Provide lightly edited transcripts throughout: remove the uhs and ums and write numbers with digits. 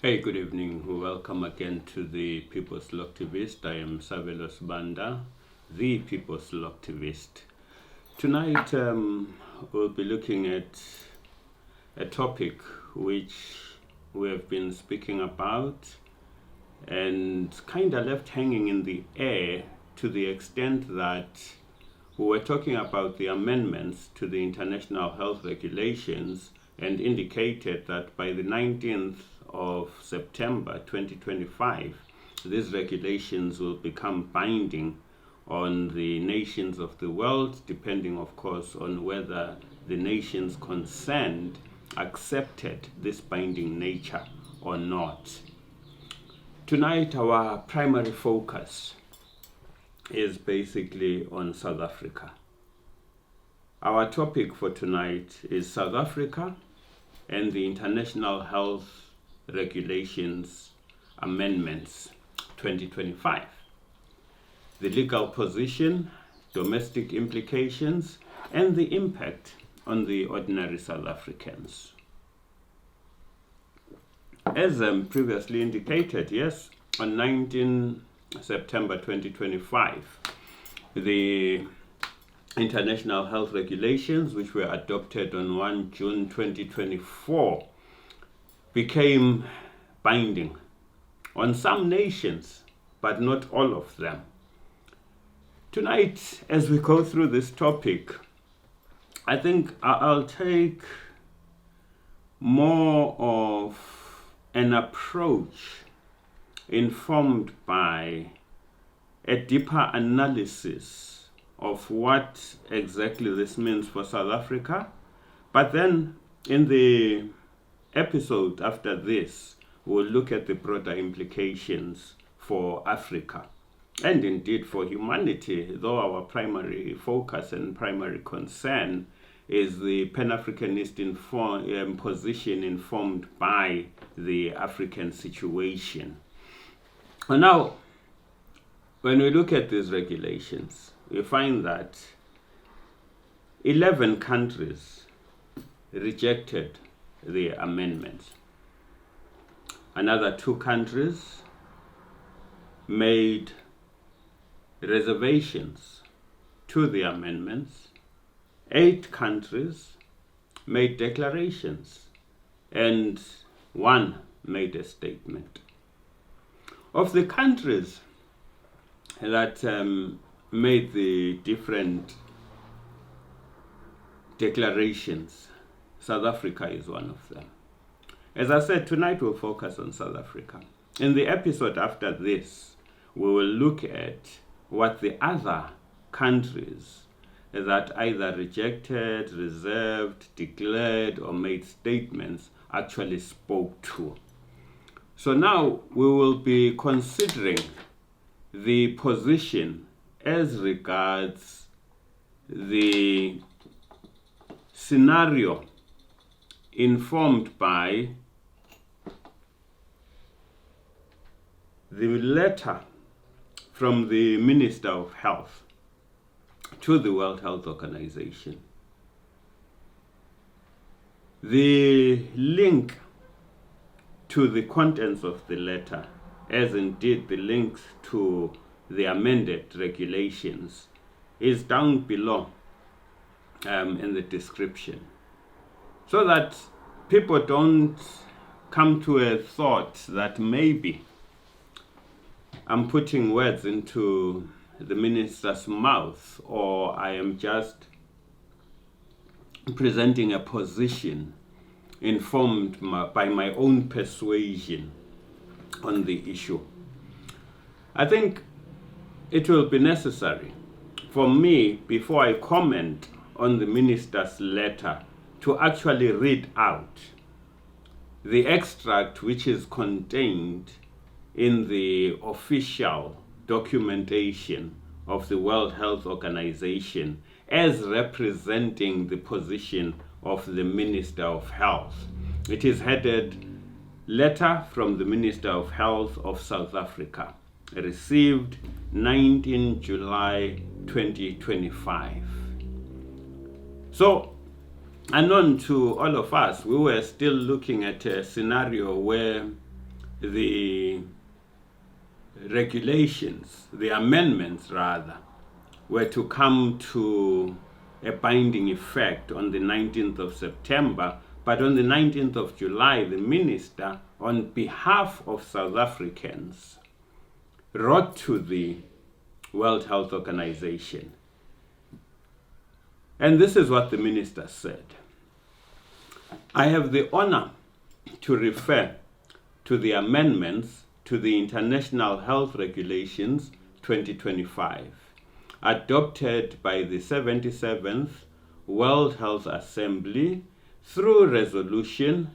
Hey, good evening. Welcome again to the People's Activist. I am Savelos Banda, the People's Activist. Tonight, we'll be looking at a topic which we have been speaking about and kind of left hanging in the air to the extent that we were talking about the amendments to the international health regulations and indicated that by the 19th of September 2025, these regulations will become binding on the nations of the world, depending, of course, on whether the nations concerned accepted this binding nature or not. Tonight, our primary focus is basically on South Africa. Our topic for tonight is South Africa and the International Health Regulations Amendments 2025. The legal position, domestic implications, and the impact on the ordinary South Africans. As previously indicated, yes, on 19 September 2025, the International Health Regulations, which were adopted on 1 June 2024, became binding on some nations, but not all of them. Tonight, as we go through this topic, I think I'll take more of an approach informed by a deeper analysis of what exactly this means for South Africa. But then in the episode after this, we'll look at the broader implications for Africa and indeed for humanity, though our primary focus and primary concern is the Pan-Africanist position informed by the African situation. And now, when we look at these regulations, we find that 11 countries rejected the amendments. Another 2 countries made reservations to the amendments. 8 countries made declarations, and 1 made a statement. Of the countries that made the different declarations, South Africa is one of them. As I said, tonight we'll focus on South Africa. In the episode after this, we will look at what the other countries that either rejected, reserved, declared, or made statements actually spoke to. So now we will be considering the position as regards the scenario informed by the letter from the Minister of Health to the World Health Organization. The link to the contents of the letter, as indeed the links to the amended regulations, is down below in the description, so that people don't come to a thought that maybe I'm putting words into the minister's mouth, or I am just presenting a position informed by my own persuasion on the issue. I think it will be necessary for me, before I comment on the minister's letter, to actually read out the extract which is contained in the official documentation of the World Health Organization as representing the position of the Minister of Health. It is headed Letter from the Minister of Health of South Africa, received 19 July 2025. So, unknown to all of us, we were still looking at a scenario where the regulations, the amendments rather, were to come to a binding effect on the 19th of September, but on the 19th of July, the minister, on behalf of South Africans, wrote to the World Health Organization. And this is what the minister said. I have the honor to refer to the amendments to the International Health Regulations 2025, adopted by the 77th World Health Assembly through Resolution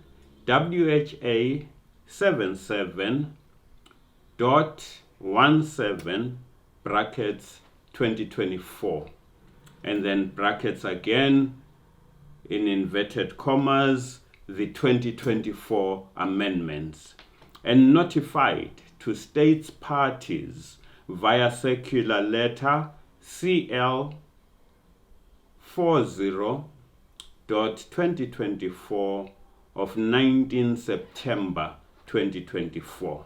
WHA 77.17 brackets 2024, and then brackets again in inverted commas, the 2024 amendments, and notified to states parties via circular letter CL 40.2024 of 19 September 2024.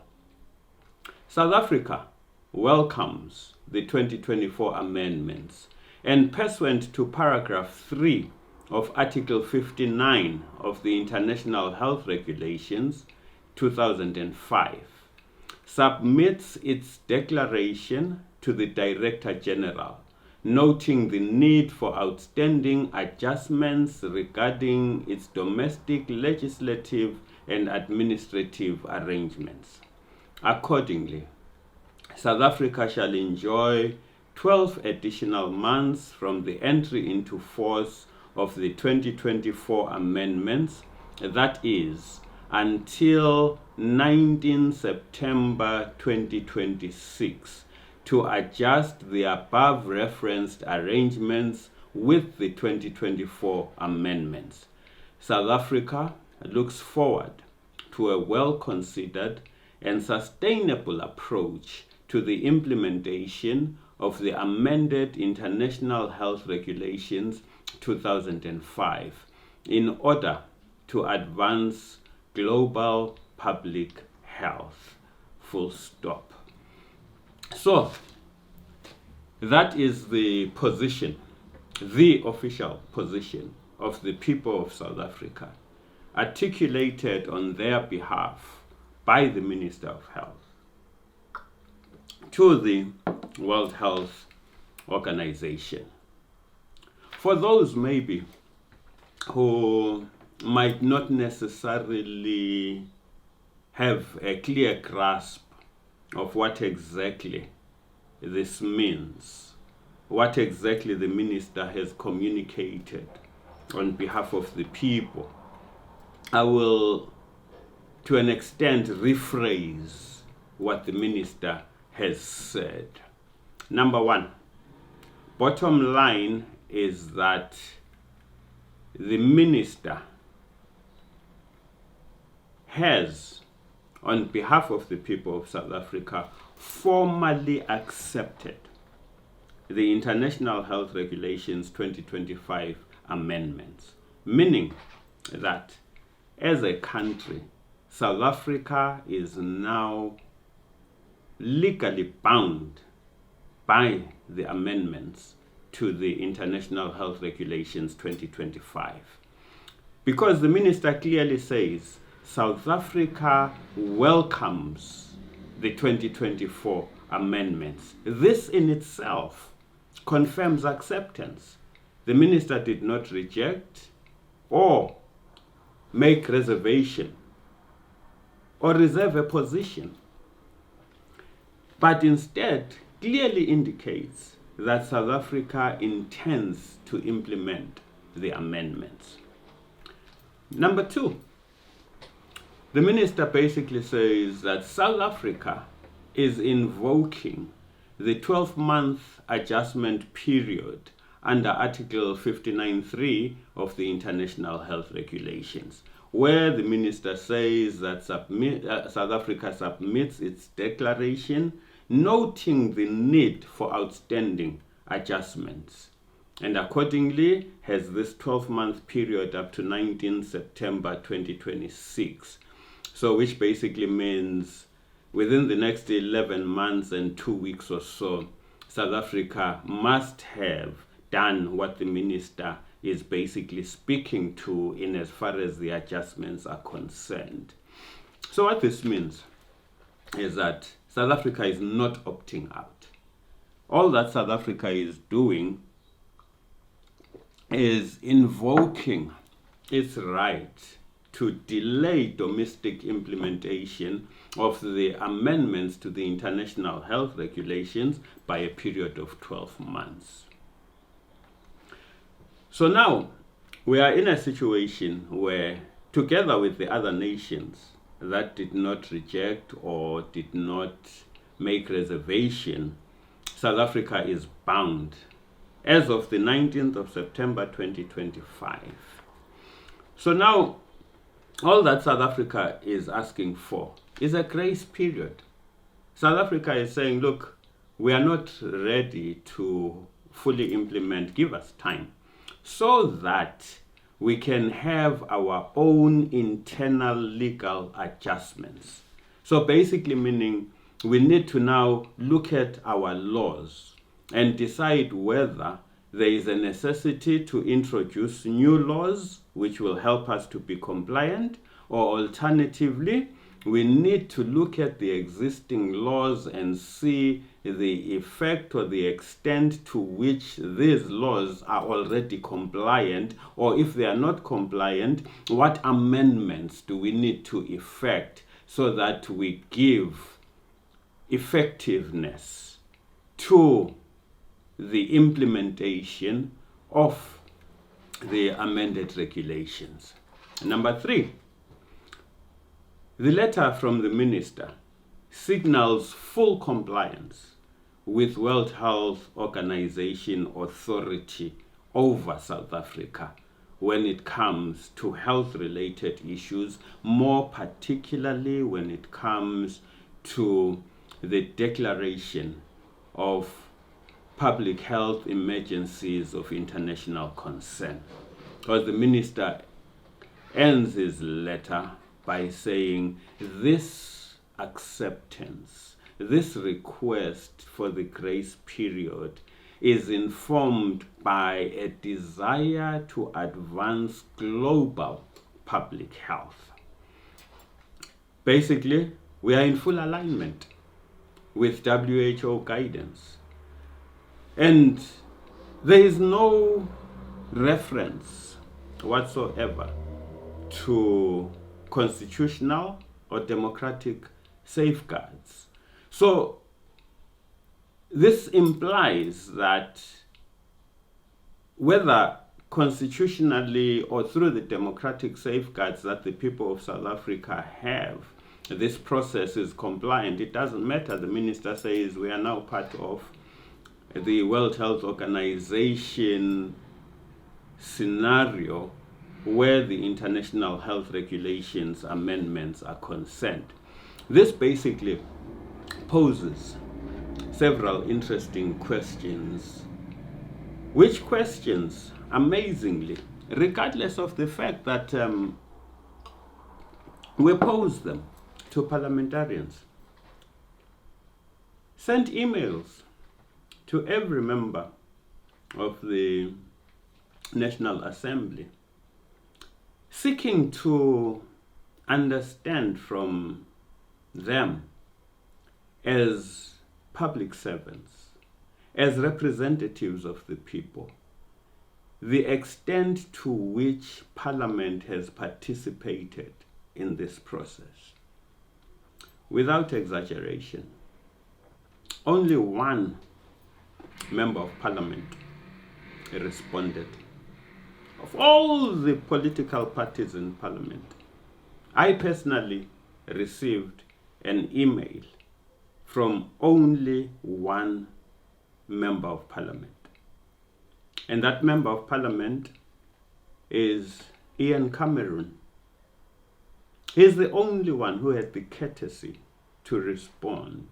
South Africa welcomes the 2024 amendments, and pursuant to paragraph 3 of Article 59 of the International Health Regulations 2005, submits its declaration to the Director General, noting the need for outstanding adjustments regarding its domestic, legislative, and administrative arrangements. Accordingly, South Africa shall enjoy 12 additional months from the entry into force of the 2024 amendments, that is, until 19 September 2026, to adjust the above referenced arrangements with the 2024 amendments. South Africa looks forward to a well-considered and sustainable approach to the implementation of the amended International Health Regulations 2005 in order to advance global public health. Full stop. So, that is the position, the official position of the people of South Africa, articulated on their behalf by the Minister of Health to the World Health Organization. For those maybe who might not necessarily have a clear grasp of what exactly this means, what exactly the minister has communicated on behalf of the people, I will, to an extent, rephrase what the minister has said. Number one, bottom line is that the minister has, on behalf of the people of South Africa, formally accepted the International Health Regulations 2025 amendments, meaning that as a country, South Africa is now legally bound by the amendments to the International Health Regulations 2025. Because the minister clearly says South Africa welcomes the 2024 amendments. This in itself confirms acceptance. The minister did not reject or make reservation or reserve a position, but instead clearly indicates that South Africa intends to implement the amendments. Number two, the minister basically says that South Africa is invoking the 12-month adjustment period under Article 59.3 of the International Health Regulations, where the minister says that South Africa submits its declaration noting the need for outstanding adjustments, and accordingly has this 12-month period up to 19 September 2026 So which basically means within the next 11 months and 2 weeks or so, South Africa must have done what the minister is basically speaking to in as far as the adjustments are concerned. So what this means is that South Africa is not opting out. All that South Africa is doing is invoking its right to delay domestic implementation of the amendments to the international health regulations by a period of 12 months. So now we are in a situation where, together with the other nations that did not reject or did not make reservation, South Africa is bound as of the 19th of September 2025. So now all that South Africa is asking for is a grace period. South Africa is saying, look, we are not ready to fully implement, give us time, so that we can have our own internal legal adjustments. So basically meaning we need to now look at our laws and decide whether there is a necessity to introduce new laws which will help us to be compliant, or alternatively, we need to look at the existing laws and see the effect or the extent to which these laws are already compliant, or if they are not compliant, what amendments do we need to effect so that we give effectiveness to the implementation of the amended regulations. Number 3, the letter from the minister signals full compliance with World Health Organization authority over South Africa when it comes to health-related issues, more particularly when it comes to the declaration of public health emergencies of international concern. Because the minister ends his letter by saying this acceptance, this request for the grace period is informed by a desire to advance global public health. Basically, we are in full alignment with WHO guidance. And there is no reference whatsoever to constitutional or democratic safeguards. So this implies that whether constitutionally or through the democratic safeguards that the people of South Africa have, this process is compliant. It doesn't matter. The minister says we are now part of the World Health Organization scenario where the international health regulations amendments are concerned. This basically poses several interesting questions, which questions, amazingly, regardless of the fact that we pose them to parliamentarians, sent emails to every member of the National Assembly, seeking to understand from them as public servants, as representatives of the people, the extent to which Parliament has participated in this process. Without exaggeration, only one member of Parliament responded. Of all the political parties in Parliament, I personally received an email from only one member of Parliament. And that member of Parliament is Ian Cameron. He's the only one who had the courtesy to respond.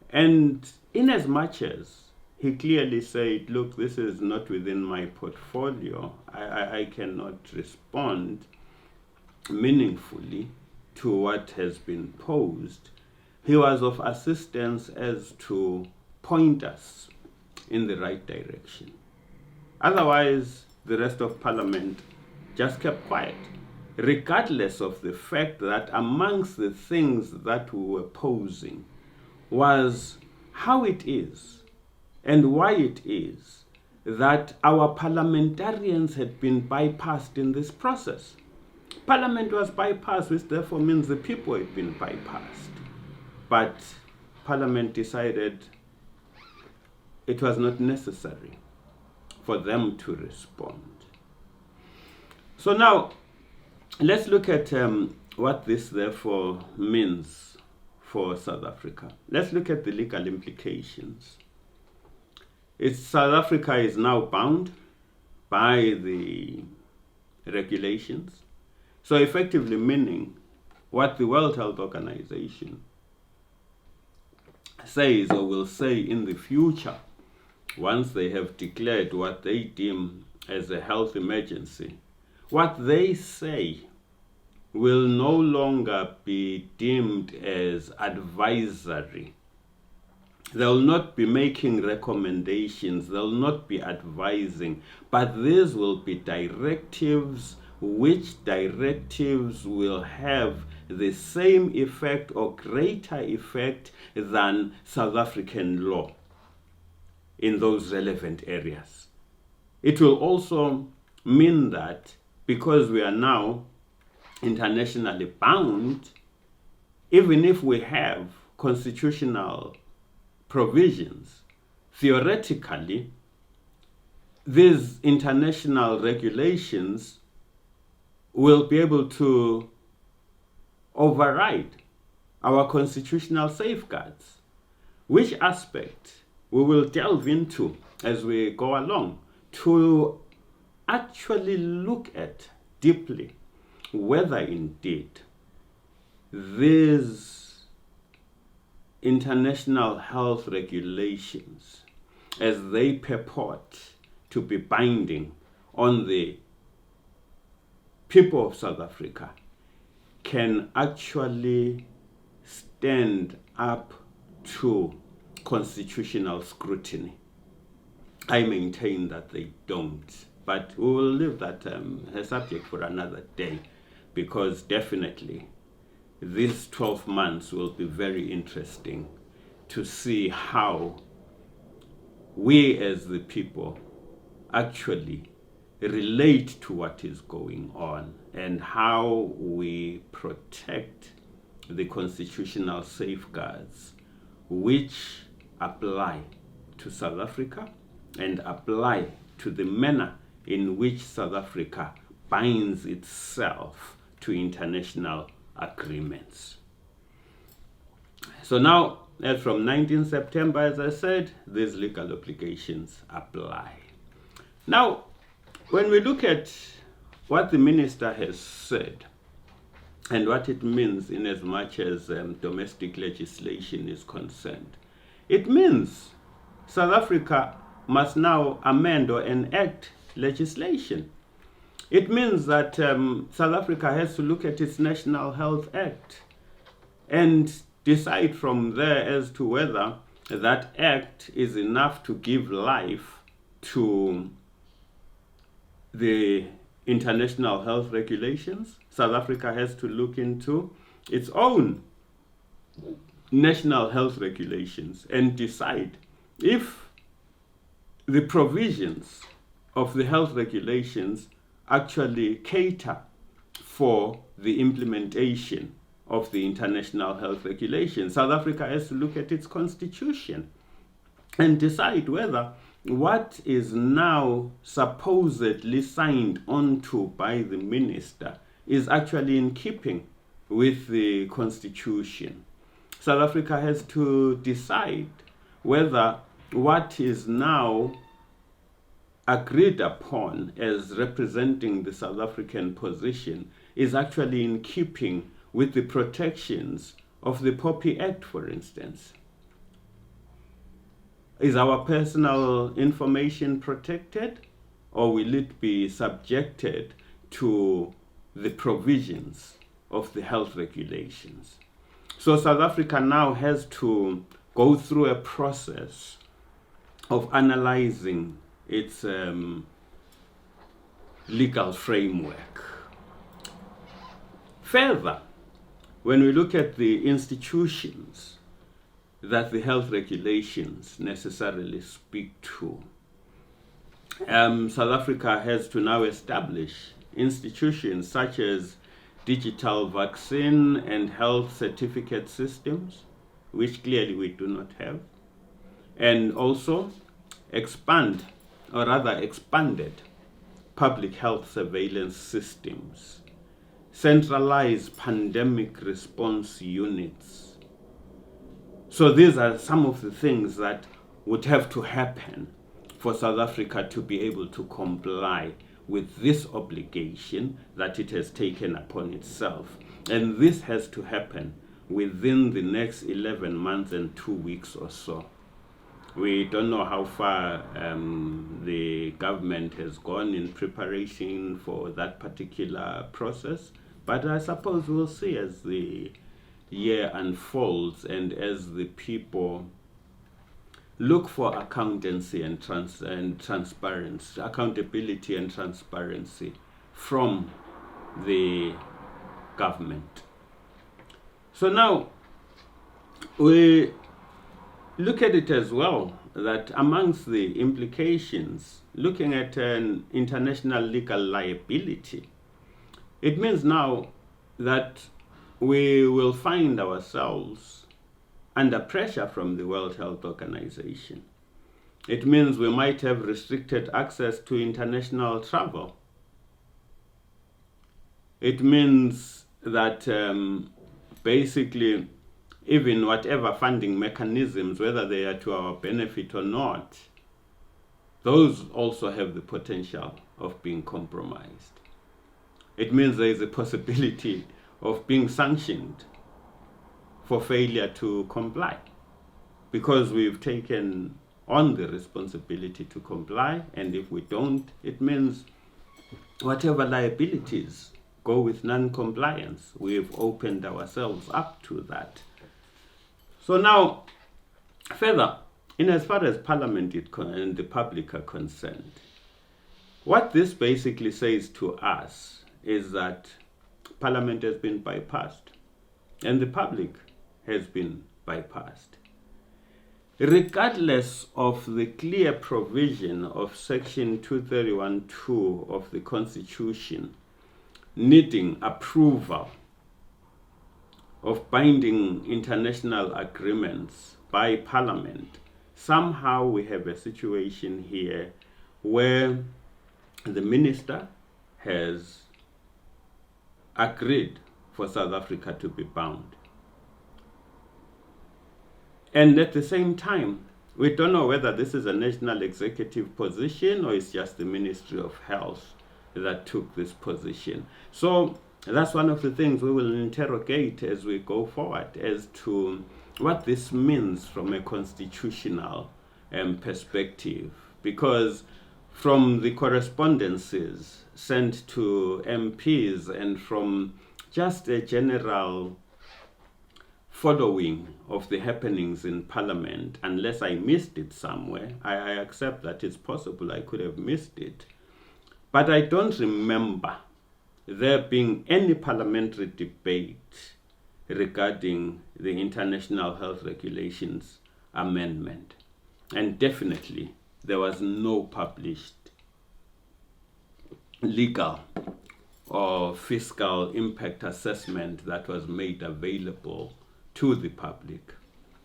And in as much as he clearly said, look, this is not within my portfolio, I cannot respond meaningfully, to what has been posed, he was of assistance as to point us in the right direction. Otherwise, the rest of Parliament just kept quiet, regardless of the fact that amongst the things that we were posing was how it is and why it is that our parliamentarians had been bypassed in this process. Parliament was bypassed, which therefore means the people had been bypassed. But Parliament decided it was not necessary for them to respond. So now, let's look at what this therefore means for South Africa. Let's look at the legal implications. South Africa is now bound by the regulations. So effectively meaning what the World Health Organization says or will say in the future, once they have declared what they deem as a health emergency, what they say will no longer be deemed as advisory. They'll not be making recommendations, they'll not be advising, but these will be directives, which directives will have the same effect or greater effect than South African law in those relevant areas. It will also mean that because we are now internationally bound, even if we have constitutional provisions, theoretically, these international regulations will be able to override our constitutional safeguards, which aspect we will delve into as we go along to actually look at deeply whether indeed these international health regulations, as they purport to be binding on the people of South Africa, can actually stand up to constitutional scrutiny. I maintain that they don't, but we will leave that a subject for another day, because definitely these 12 months will be very interesting to see how we as the people actually relate to what is going on and how we protect the constitutional safeguards which apply to South Africa and apply to the manner in which South Africa binds itself to international agreements. So now, as from 19 September, as I said, these legal obligations apply. Now, when we look at what the minister has said and what it means in as much as domestic legislation is concerned, it means South Africa must now amend or enact legislation. It means that South Africa has to look at its National Health Act and decide from there as to whether that act is enough to give life to the international health regulations. South Africa has to look into its own national health regulations and decide if the provisions of the health regulations actually cater for the implementation of the international health regulations. South Africa has to look at its constitution and decide whether what is now supposedly signed onto by the minister is actually in keeping with the constitution. South Africa has to decide whether what is now agreed upon as representing the South African position is actually in keeping with the protections of the POPI Act, for instance. Is our personal information protected, or will it be subjected to the provisions of the health regulations. So South Africa now has to go through a process of analyzing its legal framework. Further, when we look at the institutions that the health regulations necessarily speak to, South Africa has to now establish institutions such as digital vaccine and health certificate systems, which clearly we do not have, and also expanded public health surveillance systems, centralized pandemic response units. So these are some of the things that would have to happen for South Africa to be able to comply with this obligation that it has taken upon itself. And this has to happen within the next 11 months and 2 weeks or so. We don't know how far the government has gone in preparation for that particular process, but I suppose we'll see as the year unfolds and as the people look for accountancy and transparency, accountability and transparency from the government. So now we look at it as well that amongst the implications, looking at an international legal liability, it means now that we will find ourselves under pressure from the World Health Organization. It means we might have restricted access to international travel. It means that basically even whatever funding mechanisms, whether they are to our benefit or not, those also have the potential of being compromised. It means there is a possibility of being sanctioned for failure to comply, because we've taken on the responsibility to comply, and if we don't, it means whatever liabilities go with non-compliance. We've opened ourselves up to that. So now, further, in as far as Parliament and the public are concerned, what this basically says to us is that Parliament has been bypassed and the public has been bypassed. Regardless of the clear provision of Section 231(2) of the Constitution needing approval of binding international agreements by Parliament, somehow we have a situation here where the minister has agreed for South Africa to be bound. And at the same time, we don't know whether this is a national executive position or it's just the Ministry of Health that took this position. So that's one of the things we will interrogate as we go forward as to what this means from a constitutional perspective. Because from the correspondences sent to MPs and from just a general following of the happenings in Parliament, unless I missed it somewhere, I accept that it's possible I could have missed it, but I don't remember there being any parliamentary debate regarding the International Health Regulations Amendment. And definitely there was no published legal or fiscal impact assessment that was made available to the public.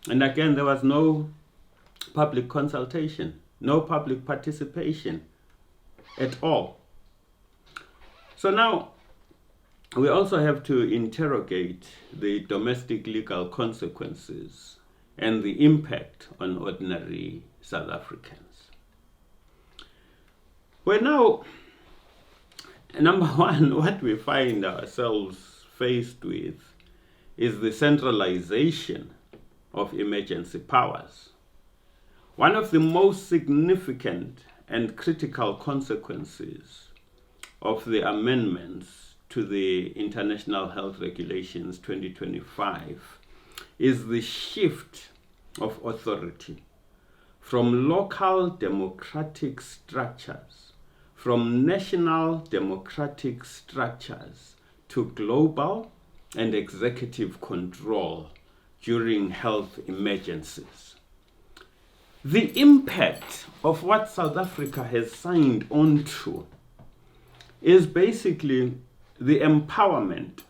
And again, there was no public consultation, no public participation at all. So now we also have to interrogate the domestic legal consequences and the impact on ordinary South Africans. Well, now, number one, what we find ourselves faced with is the centralization of emergency powers. One of the most significant and critical consequences of the amendments to the International Health Regulations 2025 is the shift of authority from local democratic structures, from national democratic structures, to global and executive control during health emergencies. The impact of what South Africa has signed on to is basically the empowerment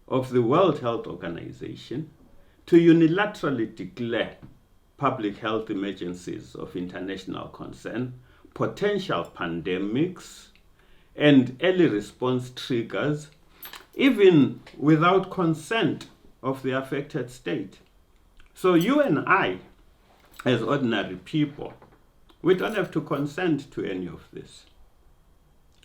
of the World Health Organization to unilaterally declare public health emergencies of international concern, potential pandemics, and early response triggers, even without consent of the affected state. So you and I, as ordinary people, we don't have to consent to any of this.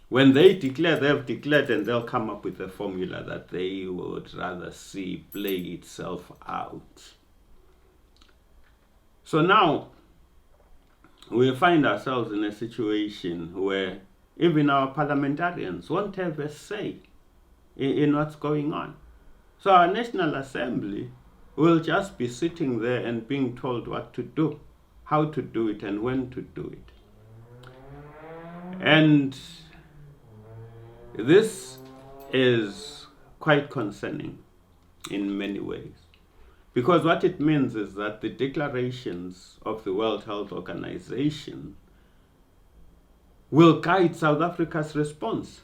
When they declare, they've declared, and they'll come up with a formula that they would rather see play itself out. So now we find ourselves in a situation where even our parliamentarians won't have a say in what's going on. So our National Assembly will just be sitting there and being told what to do, how to do it, and when to do it. And this is quite concerning in many ways, because what it means is that the declarations of the World Health Organization will guide South Africa's response,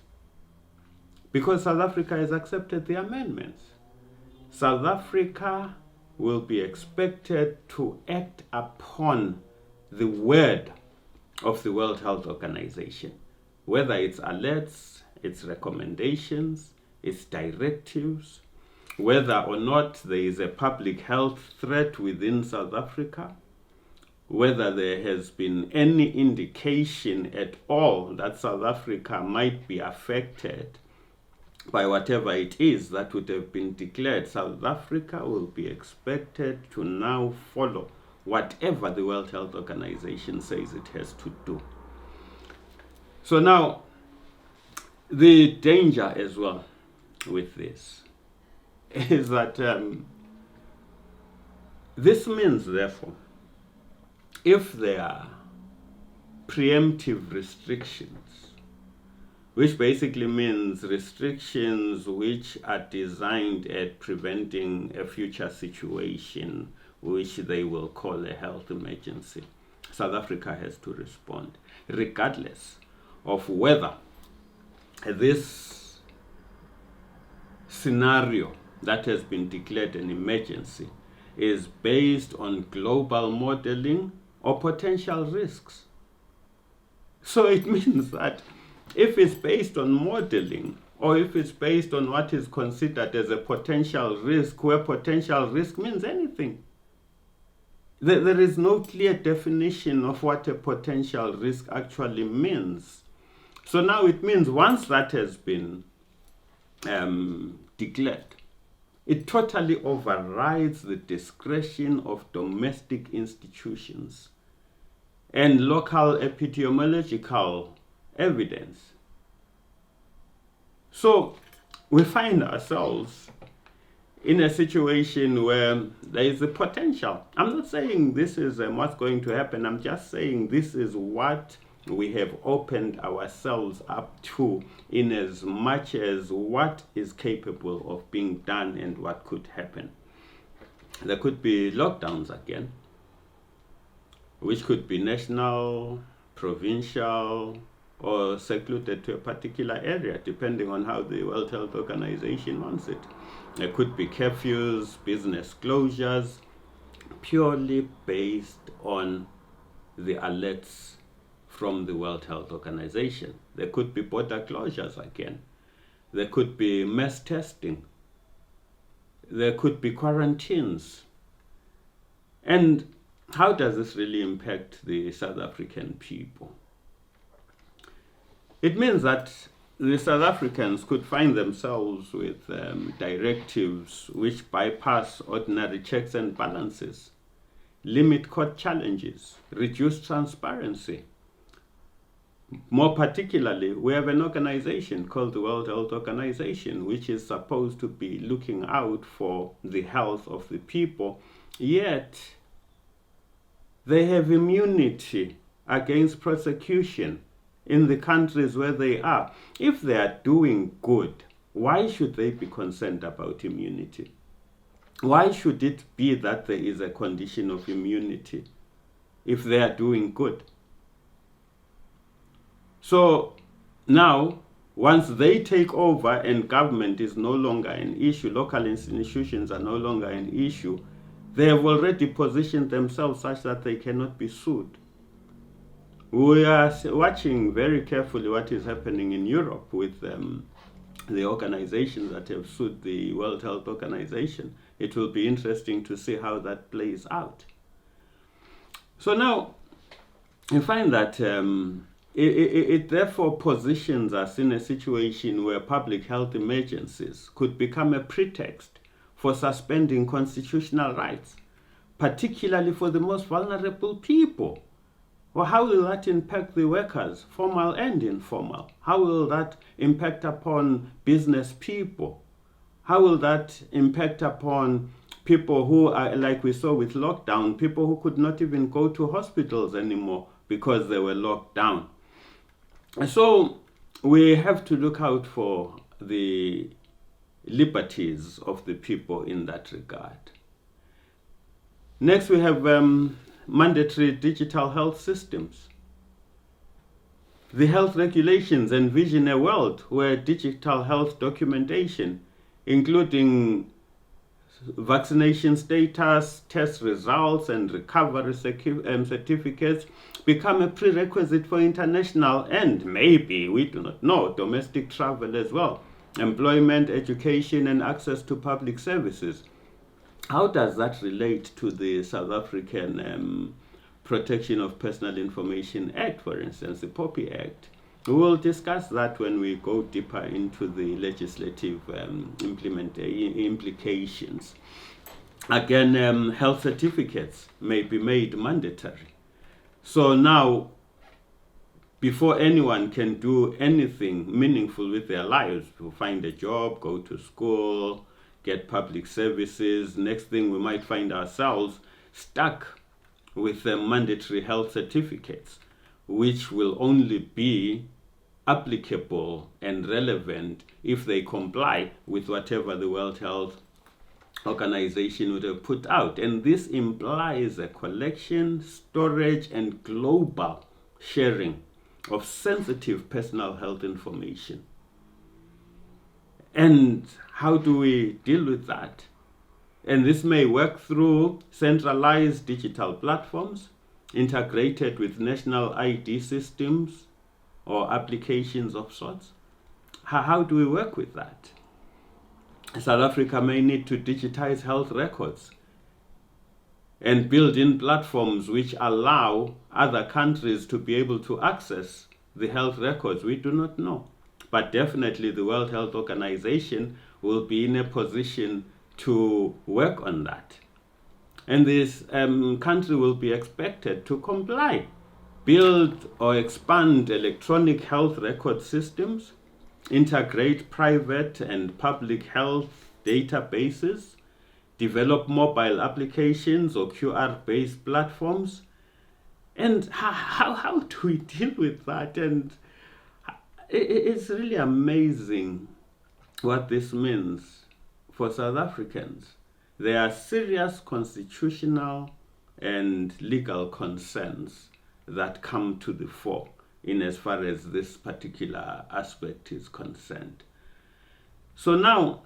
because South Africa has accepted the amendments. South Africa will be expected to act upon the word of the World Health Organization, whether it's alerts, its recommendations, its directives, whether or not there is a public health threat within South Africa, whether there has been any indication at all that South Africa might be affected by whatever it is that would have been declared. South Africa will be expected to now follow whatever the World Health Organization says it has to do. So now, the danger as well with this is that this means, therefore, if there are preemptive restrictions, which basically means restrictions which are designed at preventing a future situation which they will call a health emergency, South Africa has to respond, regardless of whether this scenario that has been declared an emergency is based on global modeling or potential risks. So it means that if it's based on modeling, or if it's based on what is considered as a potential risk, where potential risk means anything, there is no clear definition of what a potential risk actually means. So now it means once that has been declared, it totally overrides the discretion of domestic institutions and local epidemiological evidence. So we find ourselves in a situation where there is a potential. I'm not saying this is what's going to happen. I'm just saying this is what we have opened ourselves up to, in as much as what is capable of being done and what could happen. There could be lockdowns again, which could be national, provincial, or secluded to a particular area, depending on how the World Health Organization wants it. There could be curfews, business closures, purely based on the alerts from the World Health Organization. There could be border closures again. There could be mass testing. There could be quarantines. And how does this really impact the South African people? It means that the South Africans could find themselves with directives which bypass ordinary checks and balances, limit court challenges, reduce transparency, More particularly, we have an organization called the World Health Organization, which is supposed to be looking out for the health of the people, yet they have immunity against prosecution in the countries where they are. If they are doing good, why should they be concerned about immunity? Why should it be that there is a condition of immunity if they are doing good? So now, once they take over and government is no longer an issue, local institutions are no longer an issue, they have already positioned themselves such that they cannot be sued. We are watching very carefully what is happening in Europe with the organizations that have sued the World Health Organization. It will be interesting to see how that plays out. So now, you find that it therefore positions us in a situation where public health emergencies could become a pretext for suspending constitutional rights, particularly for the most vulnerable people. Well, how will that impact the workers, formal and informal? How will that impact upon business people? How will that impact upon people who are, like we saw with lockdown, people who could not even go to hospitals anymore because they were locked down? So we have to look out for the liberties of the people in that regard. Next, we have mandatory digital health systems. The health regulations envision a world where digital health documentation, including vaccination status, test results, and recovery certificates, become a prerequisite for international and maybe, we do not know, domestic travel as well, employment, education, and access to public services. How does that relate to the South African Protection of Personal Information Act, for instance, the POPI Act? We will discuss that when we go deeper into the legislative implications. Again, health certificates may be made mandatory. So now, before anyone can do anything meaningful with their lives, to find a job, go to school, get public services, next thing we might find ourselves stuck with mandatory health certificates, which will only be applicable and relevant if they comply with whatever the World Health Organization would have put out. And this implies a collection, storage, and global sharing of sensitive personal health information. And how do we deal with that? And this may work through centralized digital platforms integrated with national ID systems or applications of sorts. How do we work with that? South Africa may need to digitize health records and build in platforms which allow other countries to be able to access the health records. We do not know. But definitely the World Health Organization will be in a position to work on that. And this country will be expected to comply, build or expand electronic health record systems, integrate private and public health databases, develop mobile applications or QR-based platforms. And how do we deal with that? And it's really amazing what this means for South Africans. There are serious constitutional and legal concerns that come to the fore in as far as this particular aspect is concerned. So now,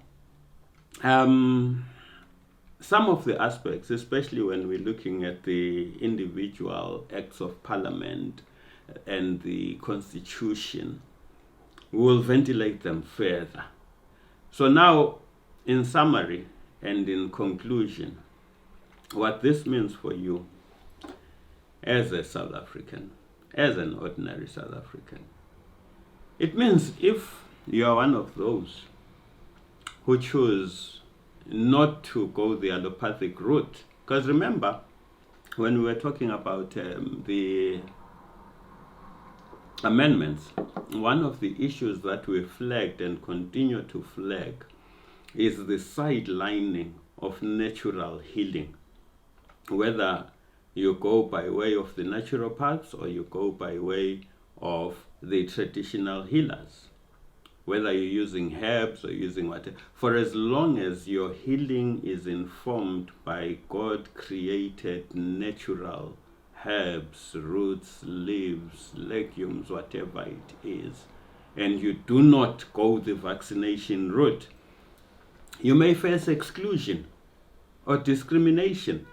some of the aspects, especially when we're looking at the individual acts of parliament and the constitution, we'll ventilate them further. So now, in summary and in conclusion, what this means for you as a South African, as an ordinary South African, it means if you are one of those who choose not to go the allopathic route, because remember, when we were talking about the amendments, one of the issues that we flagged and continue to flag is the sidelining of natural healing, whether you go by way of the naturopaths or you go by way of the traditional healers, whether you're using herbs or using whatever. For as long as your healing is informed by God-created natural herbs, roots, leaves, legumes, whatever it is, and you do not go the vaccination route, you may face exclusion or discrimination.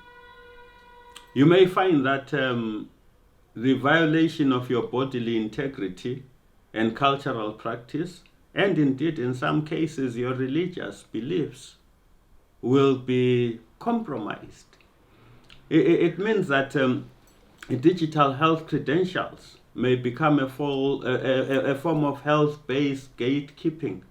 You may find that the violation of your bodily integrity and cultural practice, and indeed in some cases your religious beliefs, will be compromised. It means that digital health credentials may become a form of health-based gatekeeping,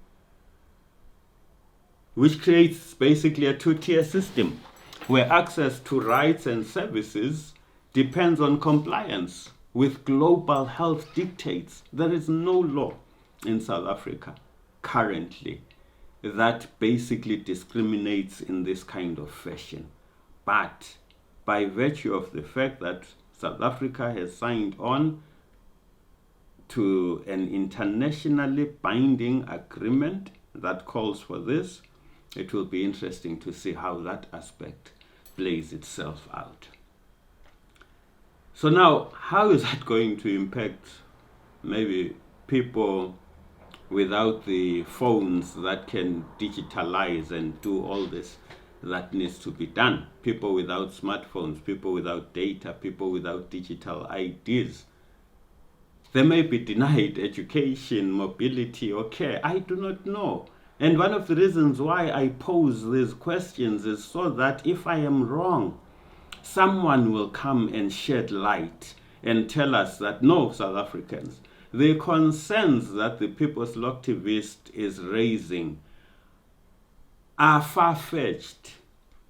which creates basically a two-tier system where access to rights and services depends on compliance with global health dictates. There is no law in South Africa currently that basically discriminates in this kind of fashion. But by virtue of the fact that South Africa has signed on to an internationally binding agreement that calls for this, it will be interesting to see how that aspect plays itself out. So now, how is that going to impact maybe people without the phones that can digitalize and do all this that needs to be done? People without smartphones, people without data, people without digital IDs. They may be denied education, mobility, or care. I do not know. And one of the reasons why I pose these questions is so that if I am wrong, someone will come and shed light and tell us that no, South Africans, the concerns that the People's Loctivist is raising are far-fetched.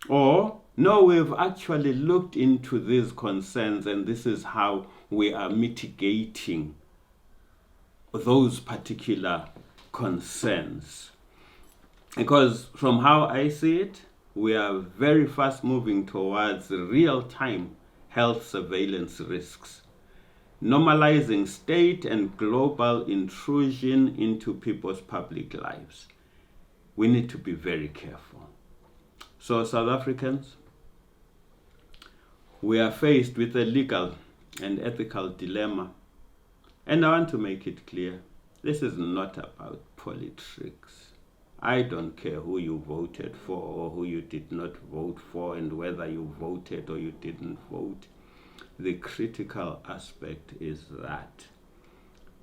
Or, no, we've actually looked into these concerns and this is how we are mitigating those particular concerns. Because from how I see it, we are very fast moving towards real-time health surveillance risks, normalizing state and global intrusion into people's public lives. We need to be very careful. So South Africans, we are faced with a legal and ethical dilemma. And I want to make it clear, this is not about politics. I don't care who you voted for or who you did not vote for and whether you voted or you didn't vote. The critical aspect is that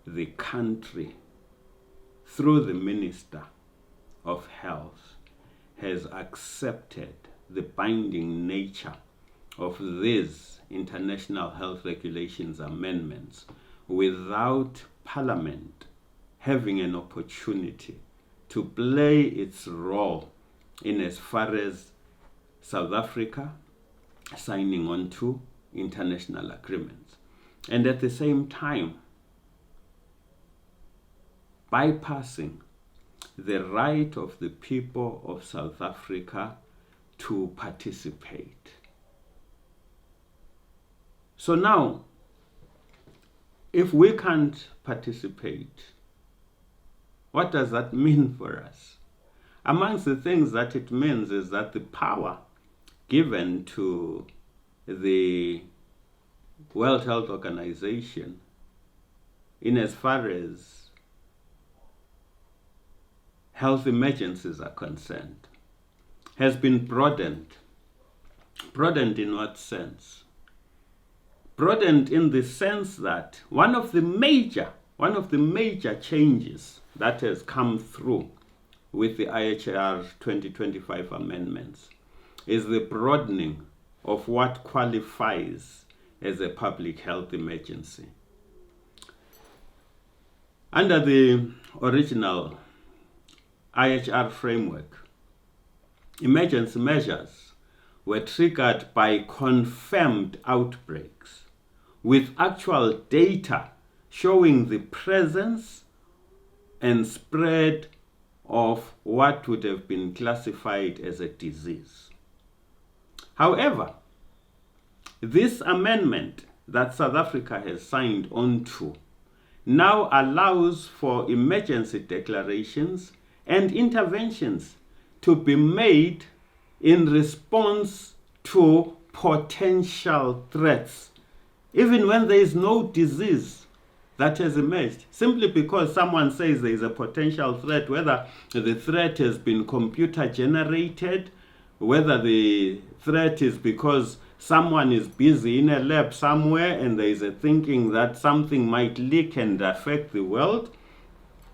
the country, through the Minister of Health, has accepted the binding nature of these international health regulations amendments without Parliament having an opportunity to play its role in as far as South Africa signing on to international agreements. And at the same time, bypassing the right of the people of South Africa to participate. So now, if we can't participate, what does that mean for us? Amongst the things that it means is that the power given to the World Health Organization in as far as health emergencies are concerned has been broadened. Broadened in what sense? Broadened in the sense that one of the major changes that has come through with the IHR 2025 amendments is the broadening of what qualifies as a public health emergency. Under the original IHR framework, emergency measures were triggered by confirmed outbreaks with actual data showing the presence and spread of what would have been classified as a disease. However, this amendment that South Africa has signed on to now allows for emergency declarations and interventions to be made in response to potential threats, even when there is no disease that has emerged. Simply because someone says there is a potential threat, whether the threat has been computer generated, whether the threat is because someone is busy in a lab somewhere and there is a thinking that something might leak and affect the world,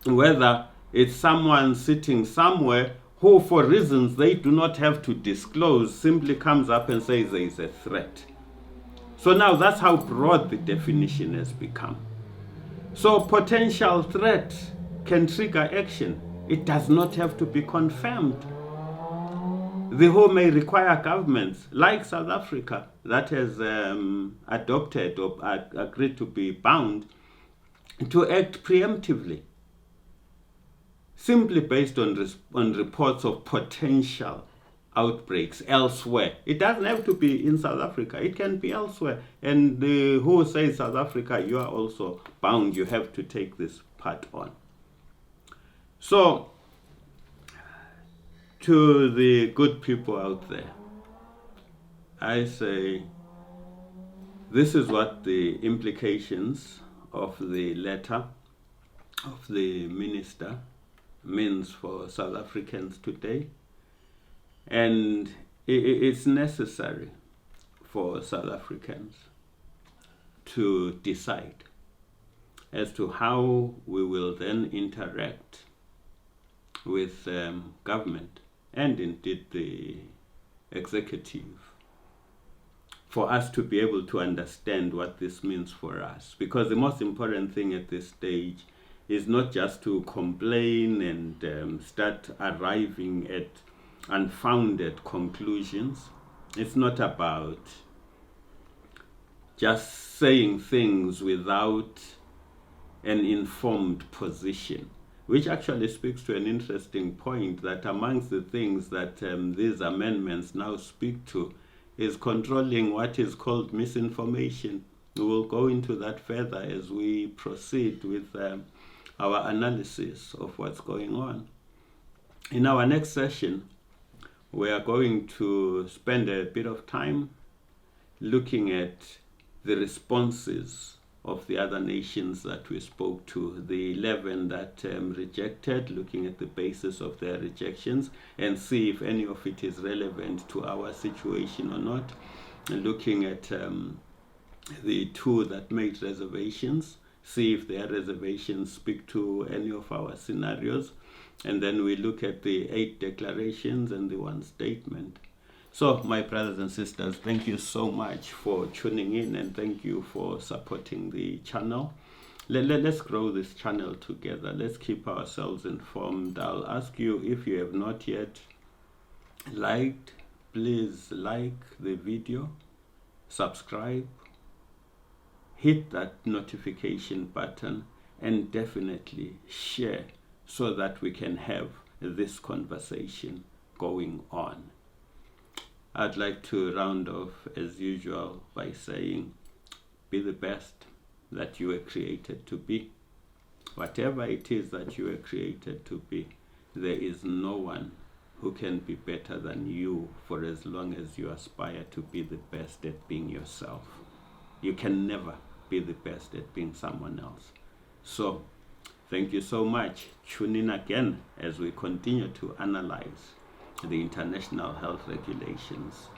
whether it's someone sitting somewhere who, for reasons they do not have to disclose, simply comes up and says there is a threat. So now that's how broad the definition has become. So potential threat can trigger action. It does not have to be confirmed. The whole may require governments like South Africa that has adopted or agreed to be bound to act preemptively, simply based on reports of potential outbreaks elsewhere. It doesn't have to be in South Africa. It can be elsewhere. And who says South Africa, you are also bound. You have to take this part on. So, to the good people out there, I say this is what the implications of the letter of the minister means for South Africans today. And it's necessary for South Africans to decide as to how we will then interact with government and indeed the executive, for us to be able to understand what this means for us. Because the most important thing at this stage is not just to complain and start arriving at unfounded conclusions. It's not about just saying things without an informed position, which actually speaks to an interesting point that amongst the things that these amendments now speak to is controlling what is called misinformation. We will go into that further as we proceed with our analysis of what's going on. In our next session, we are going to spend a bit of time looking at the responses of the other nations that we spoke to, the 11 that rejected, looking at the basis of their rejections and see if any of it is relevant to our situation or not, and looking at the 2 that made reservations, see if their reservations speak to any of our scenarios, and then we look at the 8 declarations and the 1 statement. So, my brothers and sisters, thank you so much for tuning in and thank you for supporting the channel. Let's grow this channel together. Let's keep ourselves informed. I'll ask you, if you have not yet liked, please like the video, subscribe, hit that notification button, and definitely share so that we can have this conversation going on. I'd like to round off as usual by saying, be the best that you were created to be. Whatever it is that you were created to be, there is no one who can be better than you for as long as you aspire to be the best at being yourself. You can never be the best at being someone else. So, thank you so much. Tune in again as we continue to analyze the International Health Regulations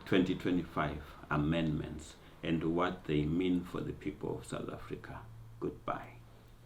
2025 amendments and what they mean for the people of South Africa. Goodbye.